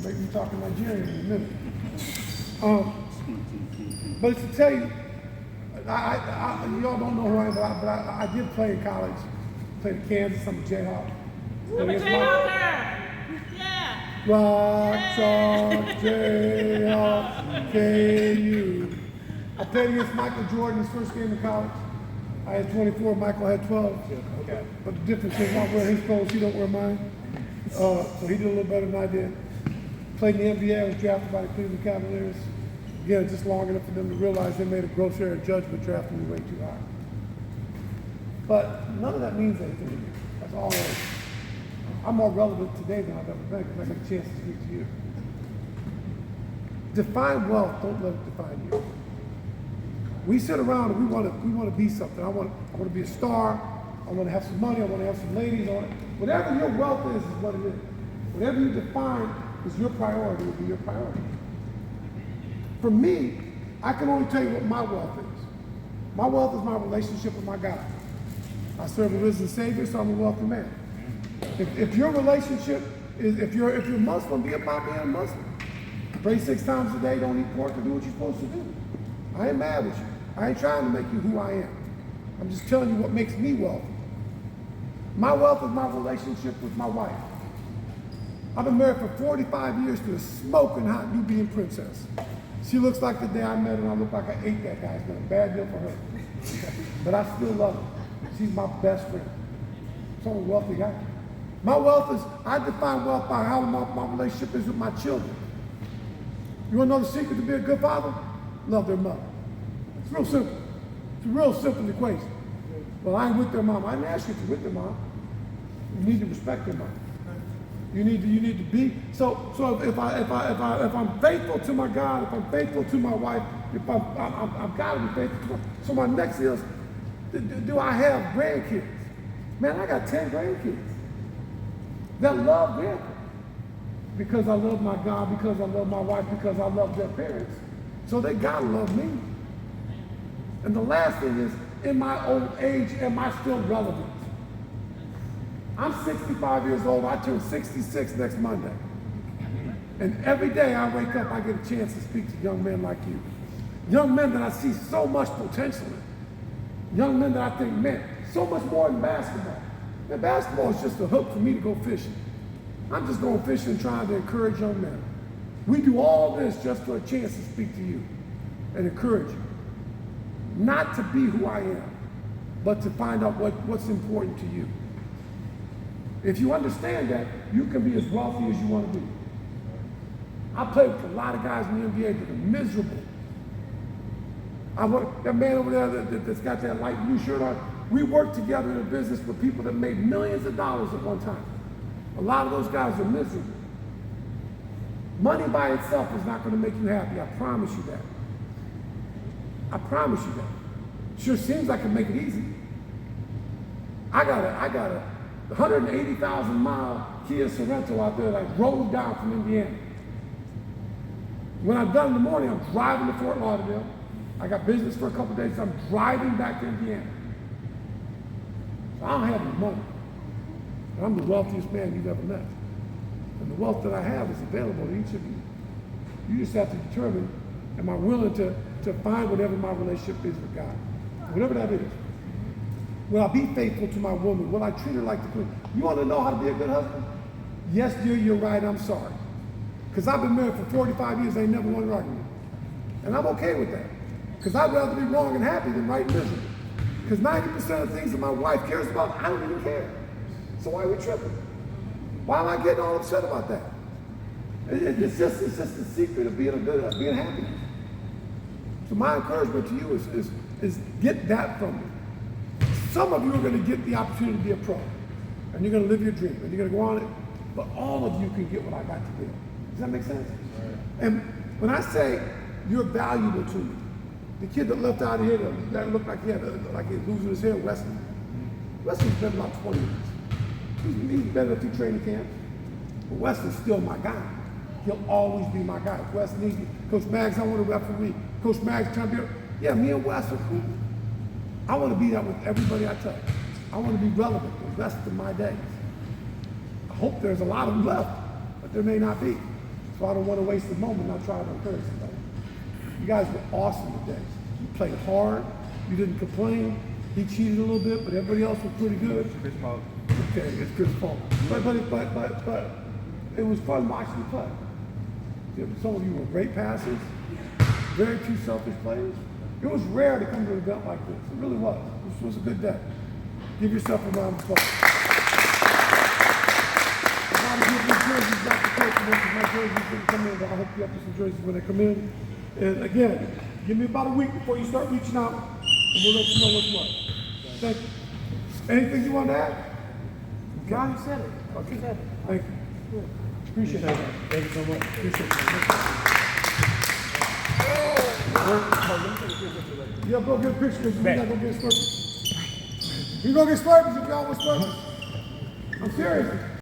make me talk in Nigerian in a minute. But to tell you, y'all don't know who I am, but I did play in college. Played at Kansas, I'm a Jayhawk. I'm a Jayhawker! Yeah! Rock, chalk, Jayhawk, KU. I played against Michael Jordan his first game in college. I had 24, Michael had 12. Okay. But the difference is I wear his clothes, he don't wear mine. So he did a little better than I did. Played in the NBA, I was drafted by the Cleveland Cavaliers. Again, just long enough for them to realize they made a gross error of judgment drafting me way too high. But none of that means anything to me. That's all it is. I'm more relevant today than I've ever been because I get a chance to speak to you. Define wealth, don't let it define you. We sit around and we want to be something. I want to be a star. I want to have some money. I want to have some ladies. Whatever your wealth is what it is. Whatever you define is your priority will be your priority. For me, I can only tell you what my wealth is. My wealth is my relationship with my God. I serve a risen Savior, so I'm a wealthy man. If your relationship is, if you're Muslim, be about being a Muslim. Pray 6 times a day, don't eat pork, and do what you're supposed to do. I ain't mad with you. I ain't trying to make you who I am. I'm just telling you what makes me wealthy. My wealth is my relationship with my wife. I've been married for 45 years to a smoking hot Nubian princess. She looks like the day I met her, and I look like I ate that guy. It's been a bad deal for her. But I still love her. She's my best friend. So I'm a wealthy guy. My wealth is, I define wealth by how my relationship is with my children. You want to know the secret to be a good father? Love their mother. It's real simple. It's a real simple equation. Well, I ain't with their mom. I didn't ask you if you're with their mom. You need to respect their mom. You need to be. So if I'm faithful to my God, if I'm faithful to my wife, if I've got to be faithful to her. So my next is, do I have grandkids? Man, I got 10 grandkids that love them because I love my God, because I love my wife, because I love their parents. So they gotta love me. And the last thing is, in my old age, am I still relevant? I'm 65 years old. I turn 66 next Monday. And every day I wake up, I get a chance to speak to young men like you. Young men that I see so much potential in. Young men that I think, man, so much more than basketball. Man, basketball is just a hook for me to go fishing. I'm just going fishing trying to encourage young men. We do all this just for a chance to speak to you and encourage you. Not to be who I am, but to find out what's important to you. If you understand that, you can be as wealthy as you want to be. I played with a lot of guys in the NBA that are miserable. That man over there that's got that light blue shirt on, we worked together in a business with people that made millions of dollars at one time. A lot of those guys are miserable. Money by itself is not going to make you happy. I promise you that. I promise you that. Sure seems like it make it easy. I got a 180,000 mile Kia Sorento out there that I drove down from Indiana. When I'm done in the morning, I'm driving to Fort Lauderdale. I got business for a couple of days, so I'm driving back to Indiana. So I don't have any money. But I'm the wealthiest man you've ever met. And the wealth that I have is available to each of you. You just have to determine, am I willing to find whatever my relationship is with God? Whatever that is. Will I be faithful to my woman? Will I treat her like the queen? You want to know how to be a good husband? Yes, dear, you're right, I'm sorry. Because I've been married for 45 years, I ain't never won an argument. And I'm okay with that. Because I'd rather be wrong and happy than right and miserable. Because 90% of the things that my wife cares about, I don't even care. So why are we tripping? Why am I getting all upset about that? It's just the secret of being being happy. So my encouragement to you is get that from me. Some of you are going to get the opportunity to be a pro, and you're going to live your dream, and you're going to go on it. But all of you can get what I got to give. Does that make sense? Right. And when I say you're valuable to me, the kid that left out of here that looked like he was losing his hair, Wesley's been about 20 years. He's been at a few training camps. But Wesley's still my guy. He'll always be my guy. If Wes needs me, Coach Maggs, I want to referee. Coach Maggs trying to be, yeah, me and Wes are cool. I want to be that with everybody I touch. I want to be relevant the rest of my days. I hope there's a lot of them left, but there may not be. So I don't want to waste the moment not trying to encourage somebody. You guys were awesome today. You played hard. You didn't complain. He cheated a little bit, but everybody else was pretty good. Chris Paul. Okay, it's Chris Paul. But it was fun watching you play. Some of you were great passers, very few selfish plays. It was rare to come to an event like this. It really was. This was a good day. Give yourself a round of applause. I'm going to give these jerseys back to Coach because my jerseys didn't come in, but I hope you have some jerseys when they come in. And again, give me about a week before you start reaching out, and we'll let you know what's what. Thank you. Anything you want to add? No, you said it. Okay. You said it. Thank you. Appreciate it. Thank you so much. Appreciate it. Yeah, go get a picture because we gotta go get Slurpees. We gonna get Slurpees if y'all want Slurpees. I'm serious.